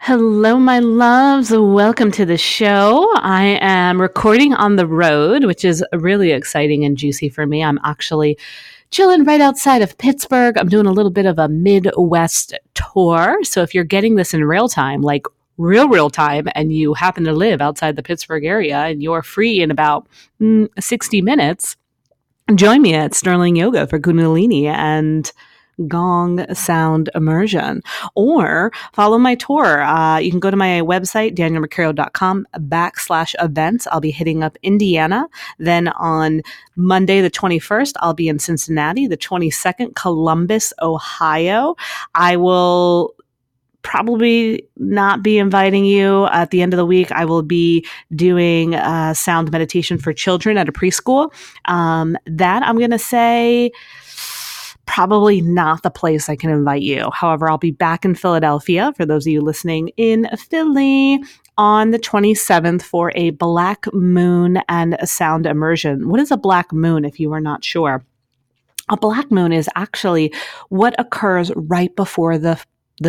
Hello, my loves. Welcome to the show. I am recording on the road, which is really exciting and juicy for me. I'm actually chilling right outside of Pittsburgh. I'm doing a little bit of a Midwest tour. So if you're getting this in real time, like real time, and you happen to live outside the Pittsburgh area and you're free in about 60 minutes, join me at Sterling Yoga for Kundalini and Gong sound immersion, or follow my tour. You can go to my website, danielmercurio.com/events. I'll be hitting up Indiana. Then on Monday, the 21st, I'll be in Cincinnati. The 22nd, Columbus, Ohio. I will probably not be inviting you at the end of the week. I will be doing sound meditation for children at a preschool. That I'm going to say probably not the place I can invite you. However, I'll be back in Philadelphia, for those of you listening in Philly, on the 27th for a black moon and a sound immersion. What is a black moon, if you are not sure? A black moon is actually what occurs right before the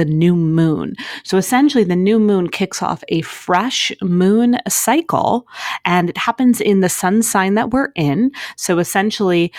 new moon. So essentially, the new moon kicks off a fresh moon cycle, and it happens in the sun sign that we're in. So essentially,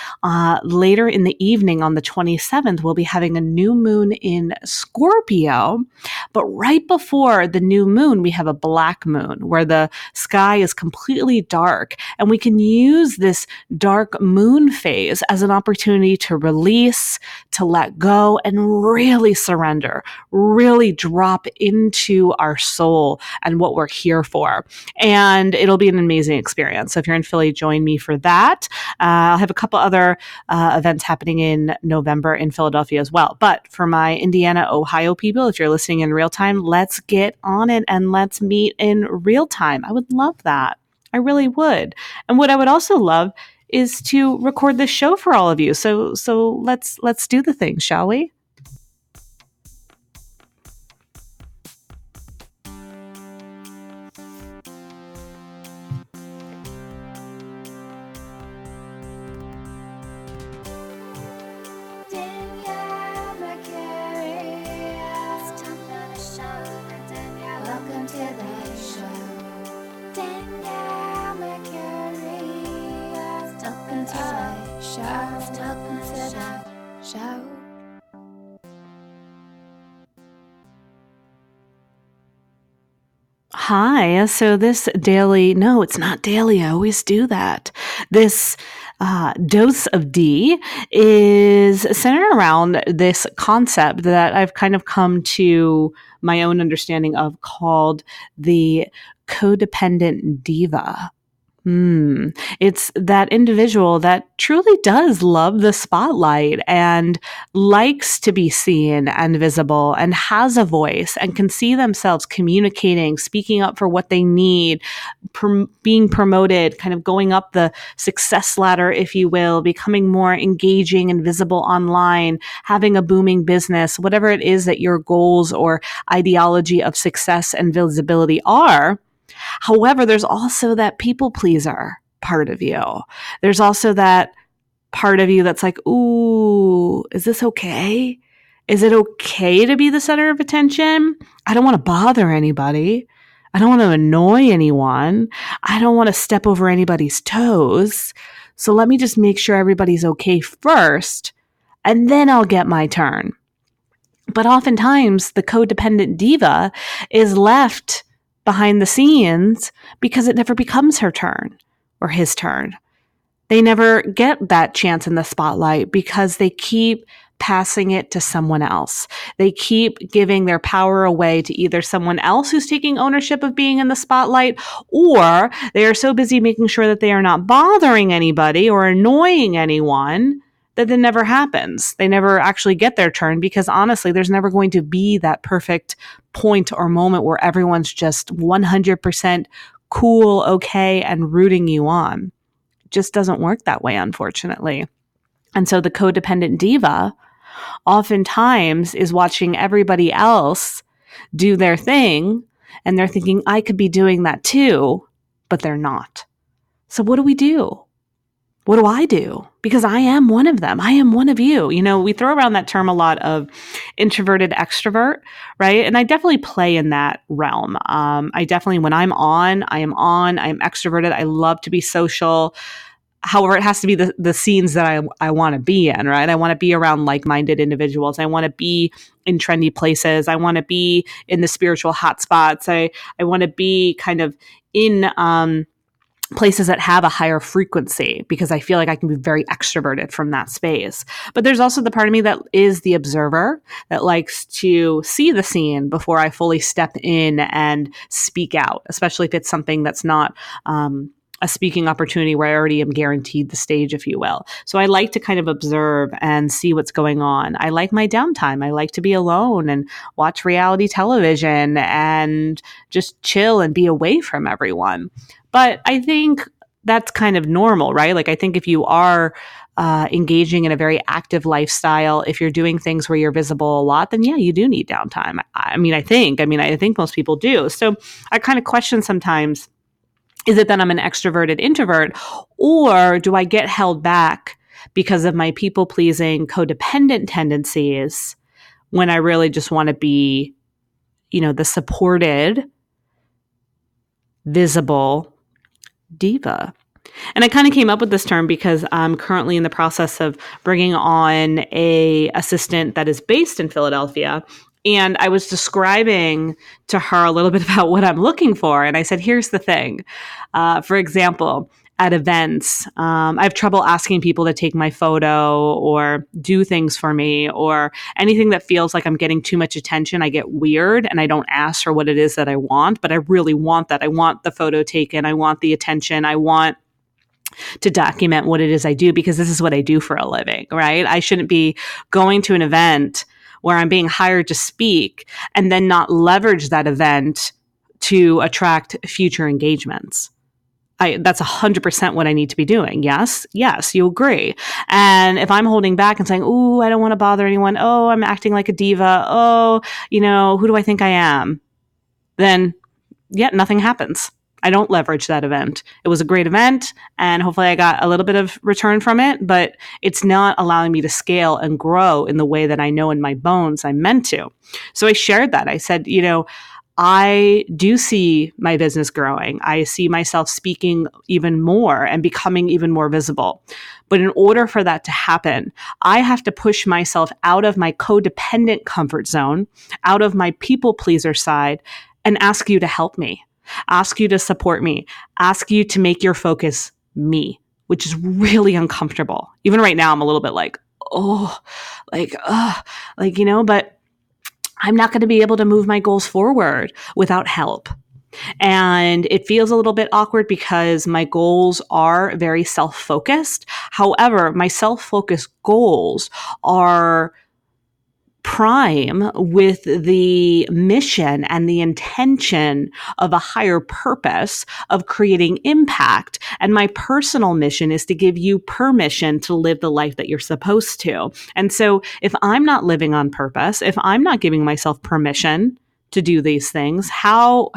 later in the evening on the 27th, we'll be having a new moon in Scorpio. But right before the new moon, we have a black moon where the sky is completely dark, and we can use this dark moon phase as an opportunity to release, to let go, and really surrender, really drop into our soul and what we're here for. And it'll be an amazing experience. So if you're in Philly, join me for that. I'll have a couple other events happening in November in Philadelphia as well. But for my Indiana, Ohio people, if you're listening in real time, let's get on it and let's meet in real time. I would love that. I really would. And what I would also love is to record this show for all of you. So let's do the thing, shall we? Danielle Mercurius, welcome to the show. Danielle Mercurius, welcome to the show. Welcome to the show. Hi. So this daily, no, it's not daily. I always do that. This dose of D is centered around this concept that I've kind of come to my own understanding of, called the codependent diva. It's that individual that truly does love the spotlight and likes to be seen and visible and has a voice and can see themselves communicating, speaking up for what they need, being promoted, kind of going up the success ladder, if you will, becoming more engaging and visible online, having a booming business, whatever it is that your goals or ideology of success and visibility are. However, there's also that people pleaser part of you. There's also that part of you that's like, ooh, is this okay? Is it okay to be the center of attention? I don't want to bother anybody. I don't want to annoy anyone. I don't want to step over anybody's toes. So let me just make sure everybody's okay first, and then I'll get my turn. But oftentimes, the codependent diva is left behind the scenes because it never becomes her turn or his turn. They never get that chance in the spotlight because they keep passing it to someone else. They keep giving their power away to either someone else who's taking ownership of being in the spotlight, or they are so busy making sure that they are not bothering anybody or annoying anyone that it never happens. They never actually get their turn because honestly, there's never going to be that perfect point or moment where everyone's just 100% cool, okay, and rooting you on. It just doesn't work that way, unfortunately. And so the codependent diva oftentimes is watching everybody else do their thing, and they're thinking, I could be doing that too, but they're not. So what do we do? What do I do? Because I am one of them. I am one of you. We throw around that term a lot of introverted extrovert, right? And I definitely play in that realm. I definitely, when I'm on, I am on, I'm extroverted. I love to be social. However, it has to be the scenes that I want to be in, right? I want to be around like-minded individuals. I want to be in trendy places. I want to be in the spiritual hotspots. I want to be kind of in, places that have a higher frequency because I feel like I can be very extroverted from that space. But there's also the part of me that is the observer that likes to see the scene before I fully step in and speak out, especially if it's something that's not a speaking opportunity where I already am guaranteed the stage, if you will. So I like to kind of observe and see what's going on. I like my downtime. I like to be alone and watch reality television and just chill and be away from everyone. But I think that's kind of normal, right? Like, I think if you are engaging in a very active lifestyle, if you're doing things where you're visible a lot, then yeah, you do need downtime. I think most people do. So I kind of question sometimes, is it that I'm an extroverted introvert, or do I get held back because of my people pleasing codependent tendencies when I really just want to be, the supported, visible diva? And I kind of came up with this term because I'm currently in the process of bringing on a assistant that is based in Philadelphia. And I was describing to her a little bit about what I'm looking for. And I said, here's the thing. For example, at events, I have trouble asking people to take my photo or do things for me, or anything that feels like I'm getting too much attention. I get weird and I don't ask for what it is that I want, but I really want that. I want the photo taken. I want the attention. I want to document what it is I do, because this is what I do for a living, right? I shouldn't be going to an event where I'm being hired to speak and then not leverage that event to attract future engagements. That's 100% what I need to be doing. Yes, you agree. And if I'm holding back and saying, "Ooh, I don't want to bother anyone. Oh, I'm acting like a diva. Oh, who do I think I am?" Then, nothing happens. I don't leverage that event. It was a great event, and hopefully I got a little bit of return from it, but it's not allowing me to scale and grow in the way that I know in my bones I'm meant to. So I shared that. I said, I do see my business growing. I see myself speaking even more and becoming even more visible. But in order for that to happen, I have to push myself out of my codependent comfort zone, out of my people pleaser side, and ask you to help me, ask you to support me, ask you to make your focus me, which is really uncomfortable. Even right now, I'm a little bit like, but I'm not going to be able to move my goals forward without help. And it feels a little bit awkward because my goals are very self-focused. However, my self-focused goals are prime with the mission and the intention of a higher purpose of creating impact. And my personal mission is to give you permission to live the life that you're supposed to. And so if I'm not living on purpose, if I'm not giving myself permission to do these things, how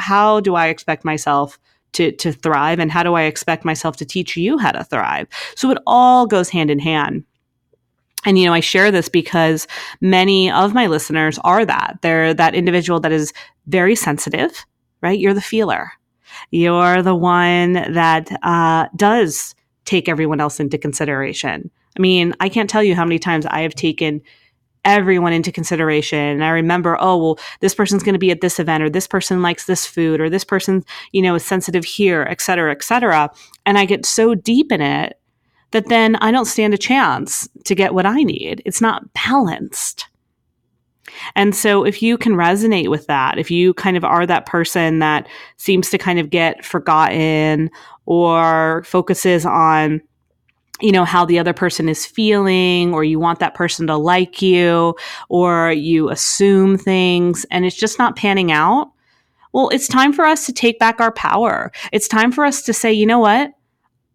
do I expect myself to thrive? And how do I expect myself to teach you how to thrive? So it all goes hand in hand. And, I share this because many of my listeners are that. They're that individual that is very sensitive, right? You're the feeler. You're the one that does take everyone else into consideration. I mean, I can't tell you how many times I have taken everyone into consideration. And I remember, this person's going to be at this event, or this person likes this food, or this person, is sensitive here, et cetera, et cetera. And I get so deep in it that then I don't stand a chance to get what I need. It's not balanced. And so if you can resonate with that, if you kind of are that person that seems to kind of get forgotten or focuses on, how the other person is feeling, or you want that person to like you, or you assume things and it's just not panning out, well, it's time for us to take back our power. It's time for us to say, you know what?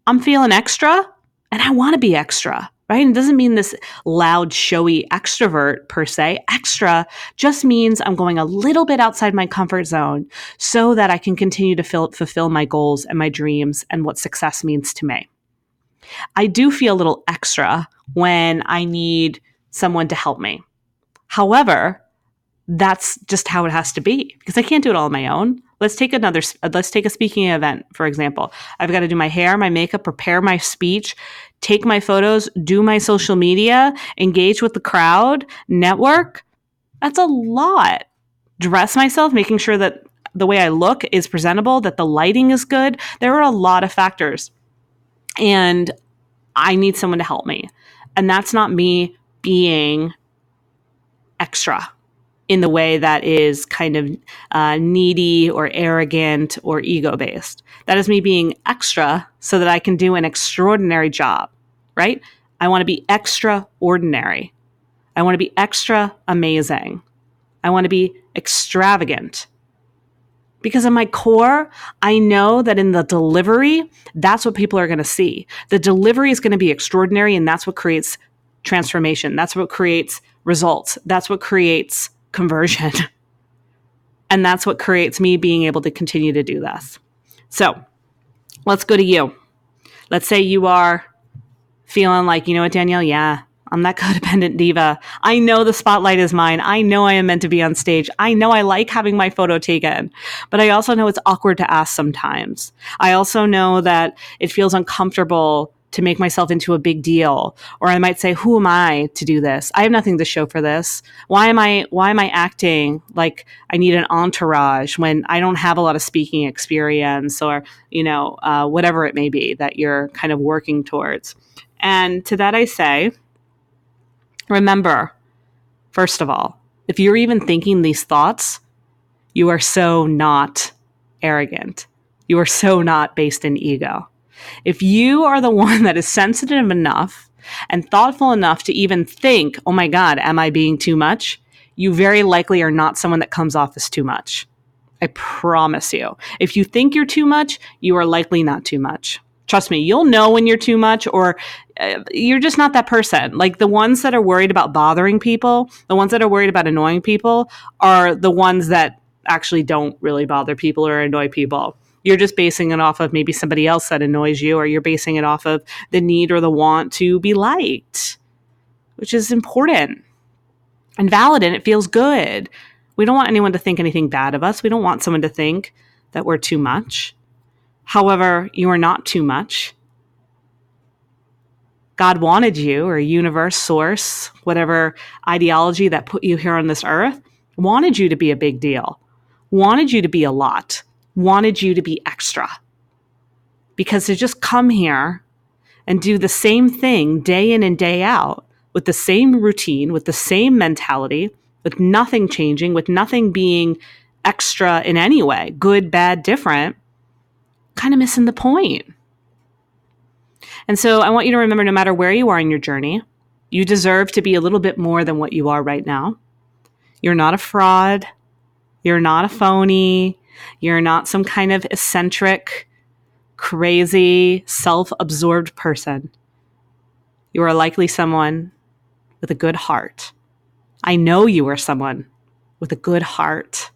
I'm feeling extra and I want to be extra, right? And it doesn't mean this loud, showy extrovert per se. Extra just means I'm going a little bit outside my comfort zone so that I can continue to fulfill my goals and my dreams and what success means to me. I do feel a little extra when I need someone to help me. However, that's just how it has to be because I can't do it all on my own. Let's take a speaking event, for example. I've got to do my hair, my makeup, prepare my speech, take my photos, do my social media, engage with the crowd, network. That's a lot. Dress myself, making sure that the way I look is presentable, that the lighting is good. There are a lot of factors. And I need someone to help me. And that's not me being extra in the way that is kind of needy or arrogant or ego based. That is me being extra so that I can do an extraordinary job, right? I want to be extraordinary. I want to be extra amazing. I want to be extravagant. Because in my core, I know that in the delivery, that's what people are going to see. The delivery is going to be extraordinary, and that's what creates transformation. That's what creates results. That's what creates conversion. And that's what creates me being able to continue to do this. So let's go to you. Let's say you are feeling like, you know what, Danielle? Yeah, I'm that codependent diva. I know the spotlight is mine. I know I am meant to be on stage. I know I like having my photo taken, but I also know it's awkward to ask sometimes. I also know that it feels uncomfortable to make myself into a big deal. Or I might say, who am I to do this? I have nothing to show for this. Why am I acting like I need an entourage when I don't have a lot of speaking experience or, whatever it may be that you're kind of working towards. And to that I say, remember, first of all, if you're even thinking these thoughts, you are so not arrogant. You are so not based in ego. If you are the one that is sensitive enough and thoughtful enough to even think, oh my God, am I being too much? You very likely are not someone that comes off as too much. I promise you. If you think you're too much, you are likely not too much. Trust me, you'll know when you're too much or you're just not that person. Like the ones that are worried about bothering people, the ones that are worried about annoying people are the ones that actually don't really bother people or annoy people. You're just basing it off of maybe somebody else that annoys you, or you're basing it off of the need or the want to be liked, which is important and valid, and it feels good. We don't want anyone to think anything bad of us. We don't want someone to think that we're too much. However, you are not too much. God wanted you, or universe, source, whatever ideology that put you here on this earth, wanted you to be a big deal, wanted you to be a lot, wanted you to be extra. Because to just come here and do the same thing day in and day out with the same routine, with the same mentality, with nothing changing, with nothing being extra in any way, good, bad, different, kind of missing the point. And so I want you to remember, no matter where you are in your journey, you deserve to be a little bit more than what you are right now. You're not a fraud. You're not a phony. You're not some kind of eccentric, crazy, self-absorbed person. You are likely someone with a good heart. I know you are someone with a good heart,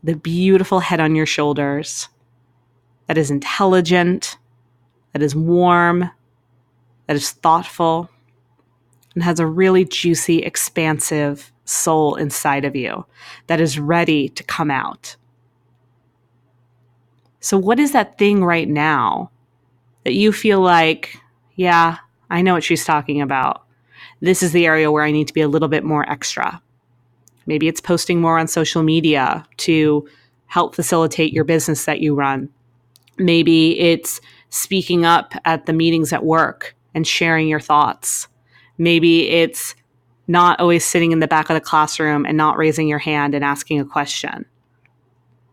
the beautiful head on your shoulders, that is intelligent, that is warm, that is thoughtful, and has a really juicy, expansive soul inside of you that is ready to come out. So what is that thing right now that you feel like, yeah, I know what she's talking about. This is the area where I need to be a little bit more extra. Maybe it's posting more on social media to help facilitate your business that you run. Maybe it's speaking up at the meetings at work and sharing your thoughts. Maybe it's not always sitting in the back of the classroom and not raising your hand and asking a question.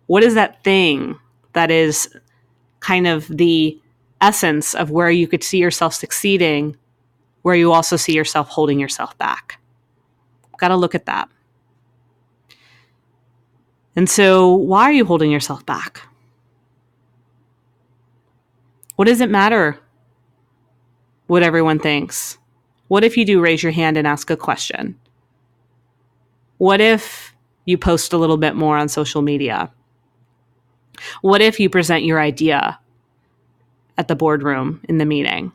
What is that thing that is kind of the essence of where you could see yourself succeeding, where you also see yourself holding yourself back? Got to look at that. And so why are you holding yourself back? What does it matter what everyone thinks? What if you do raise your hand and ask a question? What if you post a little bit more on social media? What if you present your idea at the boardroom in the meeting?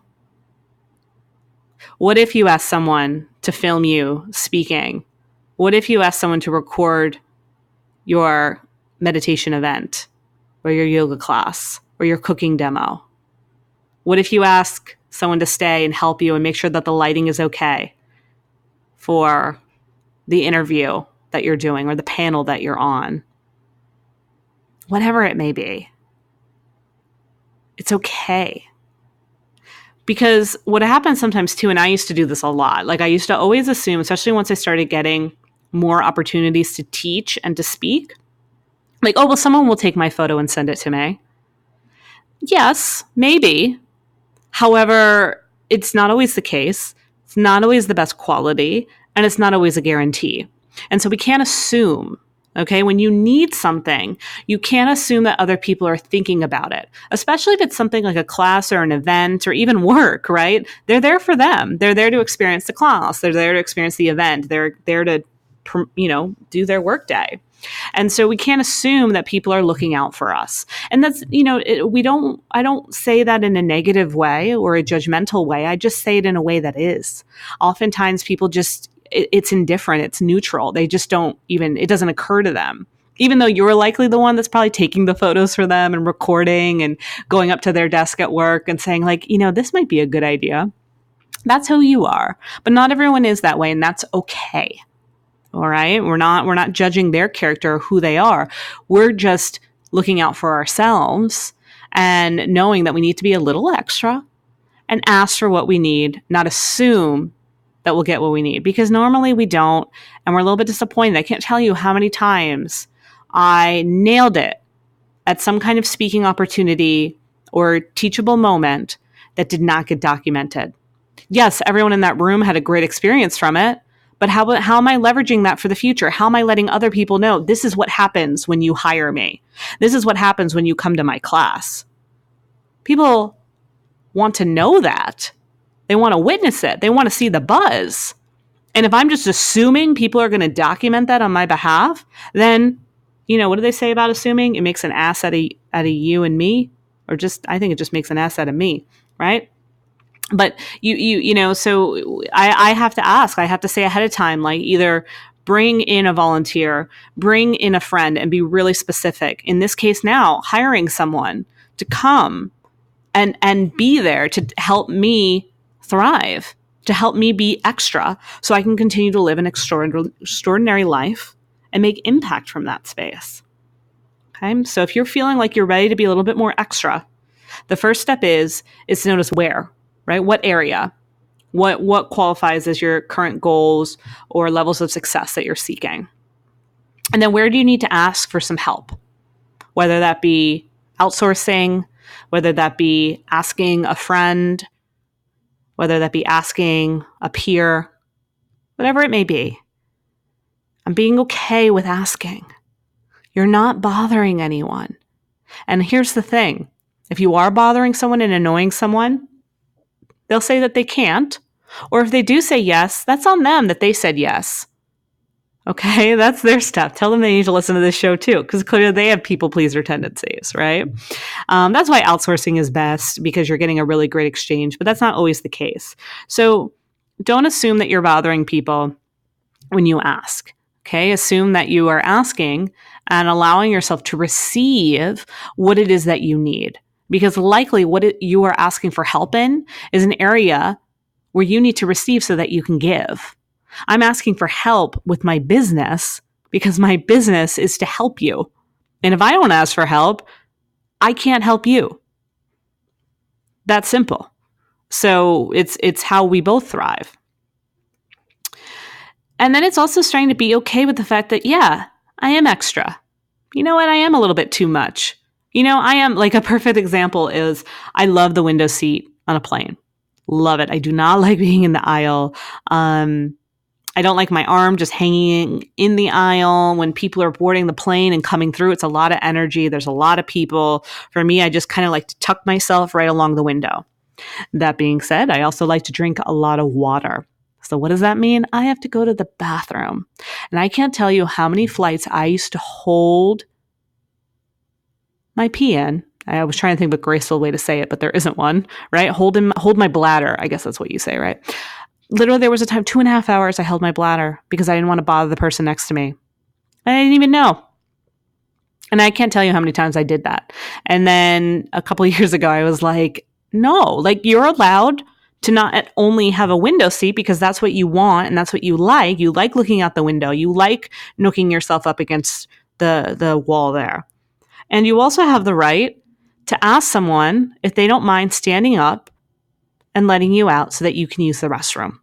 What if you ask someone to film you speaking? What if you ask someone to record your meditation event or your yoga class or your cooking demo? What if you ask someone to stay and help you and make sure that the lighting is okay for the interview that you're doing or the panel that you're on? Whatever it may be. It's okay. Because what happens sometimes too, and I used to do this a lot, like I used to always assume, especially once I started getting more opportunities to teach and to speak, like, oh, well, someone will take my photo and send it to me. Yes, maybe. However, it's not always the case. It's not always the best quality, and it's not always a guarantee. And so we can't assume, okay? When you need something, you can't assume that other people are thinking about it, especially if it's something like a class or an event or even work, right? They're there for them. They're there to experience the class. They're there to experience the event. They're there to, do their work day. And so we can't assume that people are looking out for us. And that's, I don't say that in a negative way or a judgmental way. I just say it in a way that is. Oftentimes people just, it's indifferent. It's neutral. They just don't even, it doesn't occur to them. Even though you're likely the one that's probably taking the photos for them and recording and going up to their desk at work and saying like, this might be a good idea. That's who you are. But not everyone is that way, and that's okay. All right. We're not judging their character or who they are. We're just looking out for ourselves and knowing that we need to be a little extra and ask for what we need, not assume that we'll get what we need, because normally we don't. And we're a little bit disappointed. I can't tell you how many times I nailed it at some kind of speaking opportunity or teachable moment that did not get documented. Yes, everyone in that room had a great experience from it. But how am I leveraging that for the future? How am I letting other people know this is what happens when you hire me? This is what happens when you come to my class. People want to know that. They want to witness it. They want to see the buzz. And if I'm just assuming people are going to document that on my behalf, then, what do they say about assuming? It makes an ass out of you and me, or I think it just makes an ass out of me, right? But so I have to ask, I have to say ahead of time, like either bring in a volunteer, bring in a friend, and be really specific. In this case now, hiring someone to come and be there to help me thrive, to help me be extra so I can continue to live an extraordinary life and make impact from that space. Okay. So if you're feeling like you're ready to be a little bit more extra, the first step is to notice where. Right? What area? What qualifies as your current goals or levels of success that you're seeking? And then where do you need to ask for some help? Whether that be outsourcing, whether that be asking a friend, whether that be asking a peer, whatever it may be. I'm being okay with asking. You're not bothering anyone. And here's the thing. If you are bothering someone and annoying someone, they'll say that they can't. Or if they do say yes, that's on them that they said yes. Okay, that's their stuff. Tell them they need to listen to this show too, because clearly they have people pleaser tendencies, right? That's why outsourcing is best, because you're getting a really great exchange, but that's not always the case. So don't assume that you're bothering people when you ask. Okay, assume that you are asking and allowing yourself to receive what it is that you need. Because likely you are asking for help in is an area where you need to receive so that you can give. I'm asking for help with my business because my business is to help you. And if I don't ask for help, I can't help you. That's simple. So it's how we both thrive. And then it's also starting to be okay with the fact that, yeah, I am extra. You know what? I am a little bit too much. I am, like, a perfect example is I love the window seat on a plane. Love it. I do not like being in the aisle. I don't like my arm just hanging in the aisle when people are boarding the plane and coming through. It's a lot of energy. There's a lot of people. For me, I just kind of like to tuck myself right along the window. That being said, I also like to drink a lot of water. So what does that mean? I have to go to the bathroom. And I can't tell you how many flights I used to hold my pee in I was trying to think of a graceful way to say it, but there isn't one, right? Hold my bladder. I guess that's what you say, right? Literally, there was a time, 2.5 hours, I held my bladder because I didn't want to bother the person next to me. I didn't even know. And I can't tell you how many times I did that. And then a couple of years ago, I was like, no, like you're allowed to not only have a window seat because that's what you want and that's what you like. You like looking out the window. You like nooking yourself up against the wall there. And you also have the right to ask someone if they don't mind standing up and letting you out so that you can use the restroom.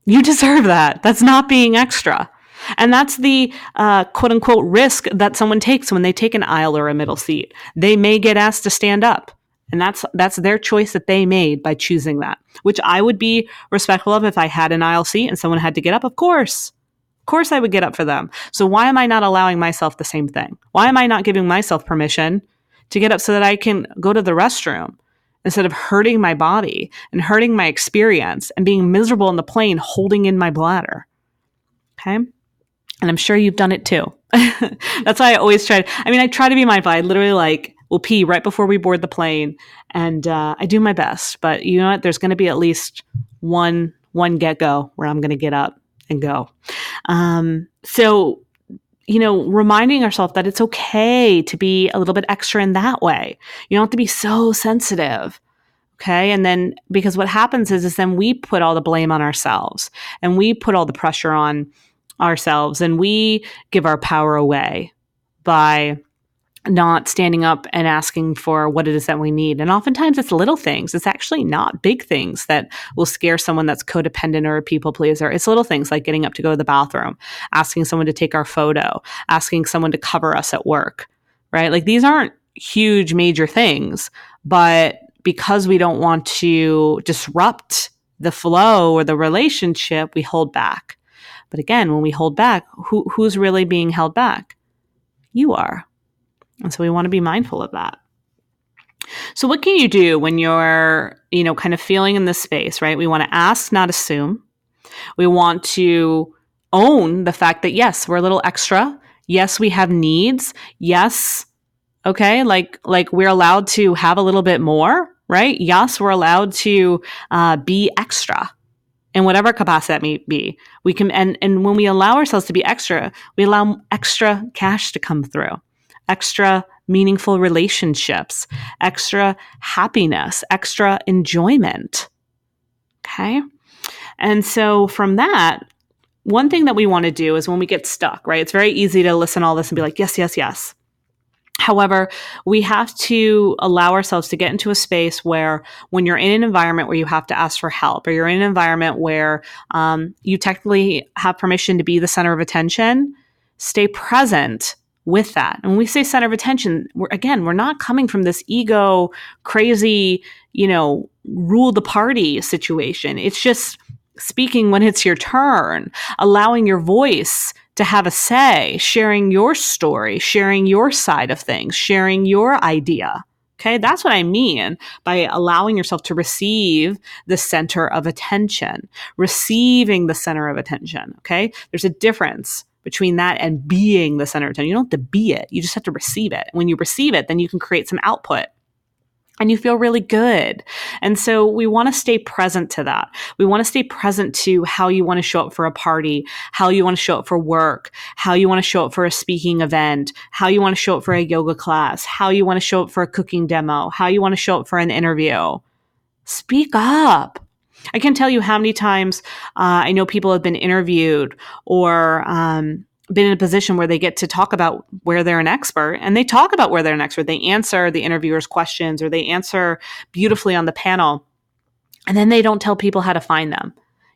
You deserve that. That's not being extra. And that's the quote unquote risk that someone takes when they take an aisle or a middle seat. They may get asked to stand up. And that's their choice that they made by choosing that, which I would be respectful of if I had an aisle seat and someone had to get up. Of course I would get up for them. So why am I not allowing myself the same thing? Why am I not giving myself permission to get up so that I can go to the restroom instead of hurting my body and hurting my experience and being miserable in the plane holding in my bladder? Okay. And I'm sure you've done it too. That's why I always try to be mindful. I literally will pee right before we board the plane, and I do my best. But you know what? There's going to be at least one get-go where I'm going to get up and go. So, reminding ourselves that it's okay to be a little bit extra in that way. You don't have to be so sensitive. Okay. And then because what happens is then we put all the blame on ourselves and we put all the pressure on ourselves and we give our power away by not standing up and asking for what it is that we need. And oftentimes it's little things. It's actually not big things that will scare someone that's codependent or a people pleaser. It's little things like getting up to go to the bathroom, asking someone to take our photo, asking someone to cover us at work, right? Like these aren't huge, major things, but because we don't want to disrupt the flow or the relationship, we hold back. But again, when we hold back, who's really being held back? You are. And so we want to be mindful of that. So what can you do when you're, kind of feeling in this space, right? We want to ask, not assume. We want to own the fact that, yes, we're a little extra. Yes, we have needs. Yes. Okay. Like we're allowed to have a little bit more, right? Yes, we're allowed to be extra in whatever capacity that may be. We can, and when we allow ourselves to be extra, we allow extra cash to come through. Extra meaningful relationships, extra happiness, extra enjoyment. Okay. And so from that, one thing that we want to do is when we get stuck, right? It's very easy to listen to all this and be like, yes, yes, yes. However, we have to allow ourselves to get into a space where when you're in an environment where you have to ask for help, or you're in an environment where you technically have permission to be the center of attention, stay present with that. And when we say center of attention, we're not coming from this ego, crazy, rule the party situation. It's just speaking when it's your turn, allowing your voice to have a say, sharing your story, sharing your side of things, sharing your idea. Okay, that's what I mean by allowing yourself to receive the center of attention, receiving the center of attention. Okay, there's a difference between that and being the center of attention. You don't have to be it. You just have to receive it. When you receive it, then you can create some output and you feel really good. And so we want to stay present to that. We want to stay present to how you want to show up for a party, how you want to show up for work, how you want to show up for a speaking event, how you want to show up for a yoga class, how you want to show up for a cooking demo, how you want to show up for an interview. Speak up. I can't tell you how many times I know people have been interviewed or been in a position where they get to talk about where they're an expert, and they talk about where they're an expert. They answer the interviewer's questions or they answer beautifully on the panel, and then they don't tell people how to find them.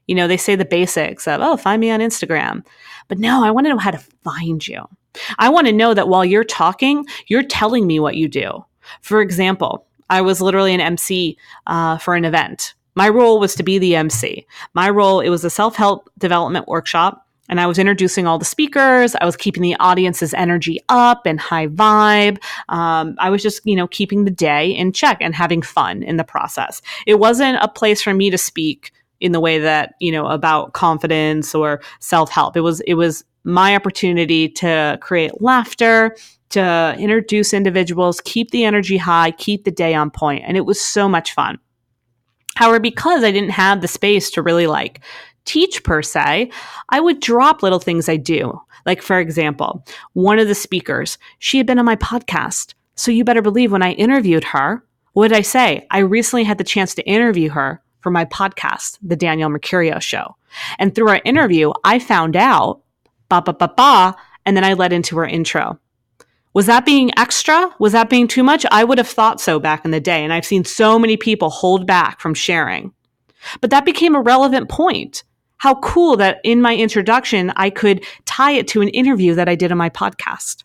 They say the basics of, find me on Instagram. But no, I want to know how to find you. I want to know that while you're talking, you're telling me what you do. For example, I was literally an MC for an event. My role was to be the MC. It was a self-help development workshop, and I was introducing all the speakers. I was keeping the audience's energy up and high vibe. I was just, keeping the day in check and having fun in the process. It wasn't a place for me to speak in the way that, about confidence or self-help. It was my opportunity to create laughter, to introduce individuals, keep the energy high, keep the day on point. And it was so much fun. However, because I didn't have the space to really like teach per se, I would drop little things I do. Like, for example, one of the speakers, she had been on my podcast. So you better believe when I interviewed her, what did I say? I recently had the chance to interview her for my podcast, The Danielle Mercurio Show. And through our interview, I found out, and then I led into her intro. Was that being extra? Was that being too much? I would have thought so back in the day. And I've seen so many people hold back from sharing. But that became a relevant point. How cool that in my introduction, I could tie it to an interview that I did on my podcast.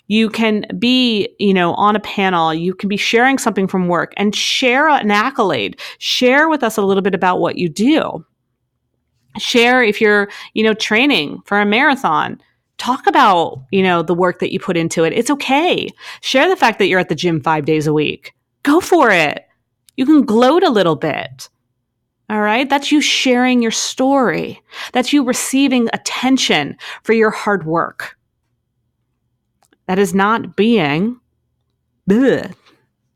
You can be, on a panel, you can be sharing something from work and share an accolade. Share with us a little bit about what you do. Share if you're, training for a marathon. Talk about, the work that you put into it. It's okay. Share the fact that you're at the gym 5 days a week. Go for it. You can gloat a little bit. All right. That's you sharing your story. That's you receiving attention for your hard work. That is not being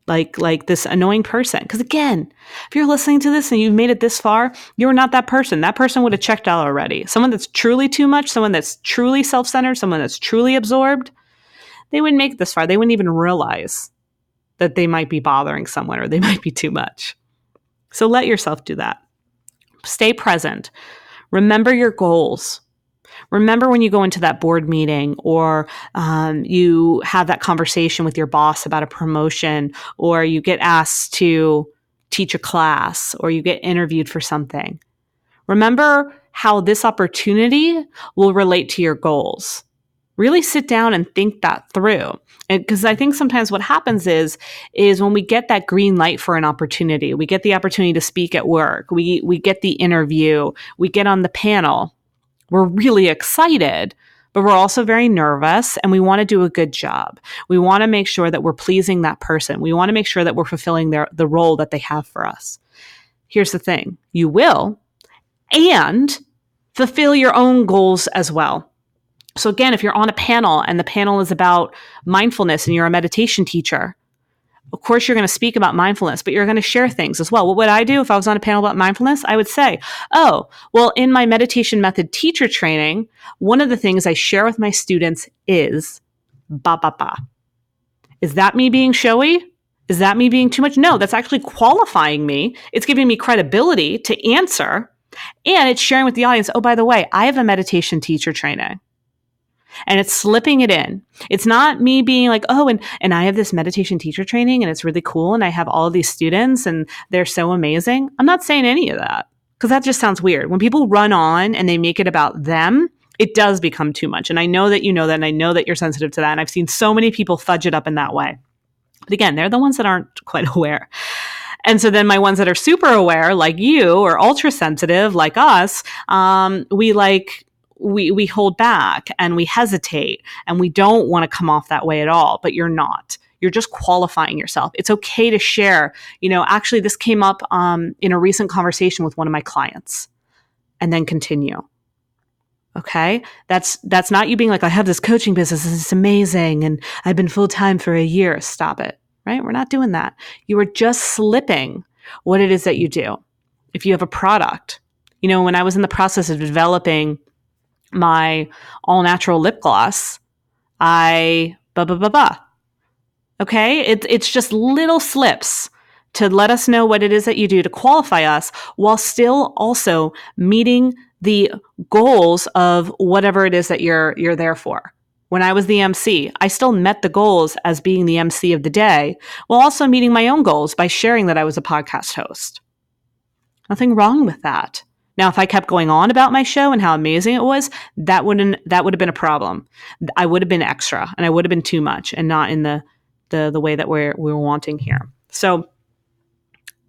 like this annoying person. Because again, if you're listening to this and you've made it this far, you're not that person. That person would have checked out already. Someone that's truly too much, someone that's truly self-centered, someone that's truly absorbed, they wouldn't make it this far. They wouldn't even realize that they might be bothering someone or they might be too much. So let yourself do that. Stay present. Remember your goals. Remember when you go into that board meeting or you have that conversation with your boss about a promotion, or you get asked to teach a class, or you get interviewed for something. Remember how this opportunity will relate to your goals. Really sit down and think that through. Because I think sometimes what happens is when we get that green light for an opportunity, we get the opportunity to speak at work, we get the interview, we get on the panel, we're really excited, but we're also very nervous and we want to do a good job. We want to make sure that we're pleasing that person. We want to make sure that we're fulfilling the role that they have for us. Here's the thing. You will, and fulfill your own goals as well. So again, if you're on a panel and the panel is about mindfulness and you're a meditation teacher, of course, you're going to speak about mindfulness, but you're going to share things as well. What would I do if I was on a panel about mindfulness? I would say, in my meditation method teacher training, one of the things I share with my students is Is that me being showy? Is that me being too much? No, that's actually qualifying me. It's giving me credibility to answer, and it's sharing with the audience, oh, by the way, I have a meditation teacher training. And it's slipping it in. It's not me being like, and I have this meditation teacher training and it's really cool. And I have all of these students and they're so amazing. I'm not saying any of that because that just sounds weird. When people run on and they make it about them, it does become too much. And I know that you know that, and I know that you're sensitive to that. And I've seen so many people fudge it up in that way. But again, they're the ones that aren't quite aware. And so then my ones that are super aware, like you, or ultra sensitive, like us, we hold back and we hesitate and we don't want to come off that way at all, but you're not. You're just qualifying yourself. It's okay to share. Actually, this came up in a recent conversation with one of my clients, and then continue. Okay? That's not you being like, I have this coaching business and it's amazing and I've been full-time for a year. Stop it, right? We're not doing that. You are just slipping what it is that you do. If you have a product, when I was in the process of developing my all-natural lip gloss, Okay? It's just little slips to let us know what it is that you do to qualify us while still also meeting the goals of whatever it is that you're there for. When I was the MC, I still met the goals as being the MC of the day while also meeting my own goals by sharing that I was a podcast host. Nothing wrong with that. Now, if I kept going on about my show and how amazing it was, that would have been a problem. I would have been extra and I would have been too much and not in the way that we're wanting here. So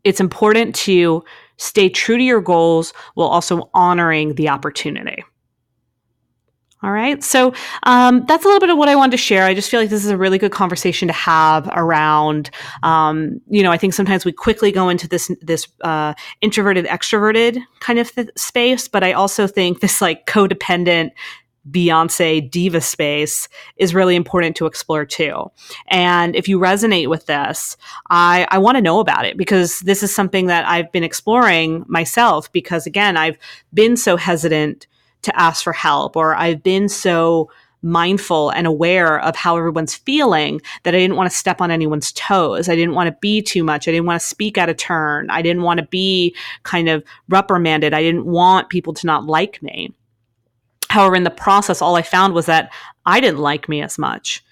it's important to stay true to your goals while also honoring the opportunity. All right. So that's a little bit of what I wanted to share. I just feel like this is a really good conversation to have around, I think sometimes we quickly go into this introverted, extroverted kind of space, but I also think this like codependent Beyonce diva space is really important to explore too. And if you resonate with this, I want to know about it, because this is something that I've been exploring myself, because again, I've been so hesitant to ask for help, or I've been so mindful and aware of how everyone's feeling that I didn't want to step on anyone's toes. I didn't want to be too much. I didn't want to speak out of turn. I didn't want to be kind of reprimanded. I didn't want people to not like me. However, in the process, all I found was that I didn't like me as much.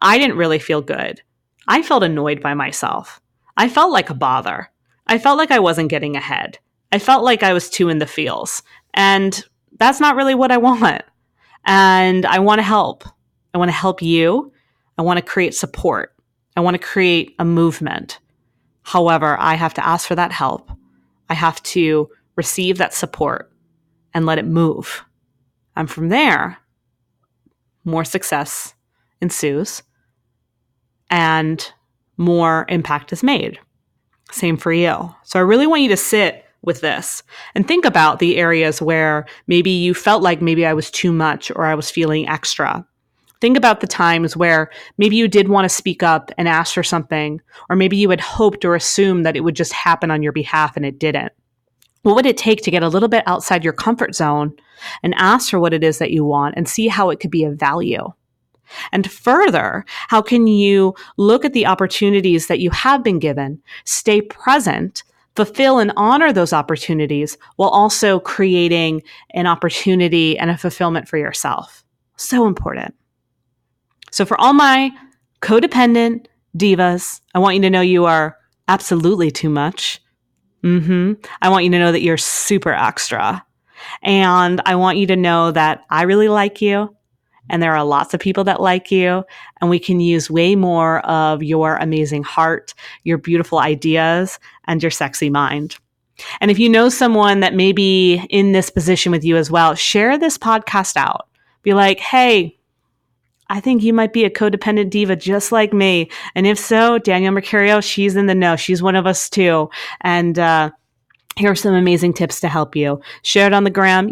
I didn't really feel good. I felt annoyed by myself. I felt like a bother. I felt like I wasn't getting ahead. I felt like I was too in the feels. And that's not really what I want. And I want to help. I want to help you. I want to create support. I want to create a movement. However, I have to ask for that help. I have to receive that support and let it move. And from there, more success ensues and more impact is made. Same for you. So I really want you to sit with this and think about the areas where maybe you felt like maybe I was too much or I was feeling extra. Think about the times where maybe you did want to speak up and ask for something, or maybe you had hoped or assumed that it would just happen on your behalf and it didn't. What would it take to get a little bit outside your comfort zone and ask for what it is that you want and see how it could be of value? And further, how can you look at the opportunities that you have been given, stay present, fulfill and honor those opportunities while also creating an opportunity and a fulfillment for yourself? So important. So for all my codependent divas, I want you to know you are absolutely too much. I want you to know that you're super extra. And I want you to know that I really like you. And there are lots of people that like you. And we can use way more of your amazing heart, your beautiful ideas, and your sexy mind. And if you know someone that may be in this position with you as well, share this podcast out. Be like, hey, I think you might be a codependent diva just like me. And if so, Danielle Mercurio, she's in the know. She's one of us too. And here are some amazing tips to help you. Share it on the gram,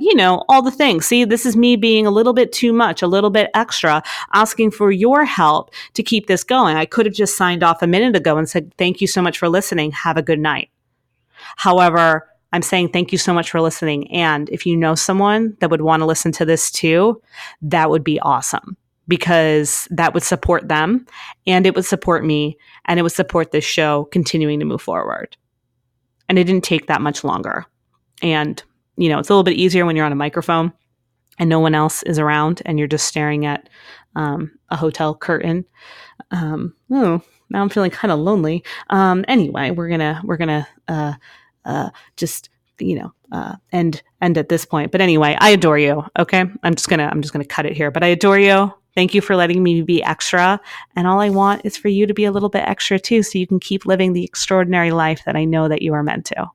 all the things. See, this is me being a little bit too much, a little bit extra, asking for your help to keep this going. I could have just signed off a minute ago and said, thank you so much for listening. Have a good night. However, I'm saying thank you so much for listening. And if you know someone that would want to listen to this too, that would be awesome, because that would support them and it would support me and it would support this show continuing to move forward. And it didn't take that much longer. And, it's a little bit easier when you're on a microphone and no one else is around and you're just staring at a hotel curtain. Now I'm feeling kind of lonely. Anyway, we're gonna just end at this point. But anyway, I adore you. Okay, I'm just gonna cut it here. But I adore you. Thank you for letting me be extra. And all I want is for you to be a little bit extra too, so you can keep living the extraordinary life that I know that you are meant to.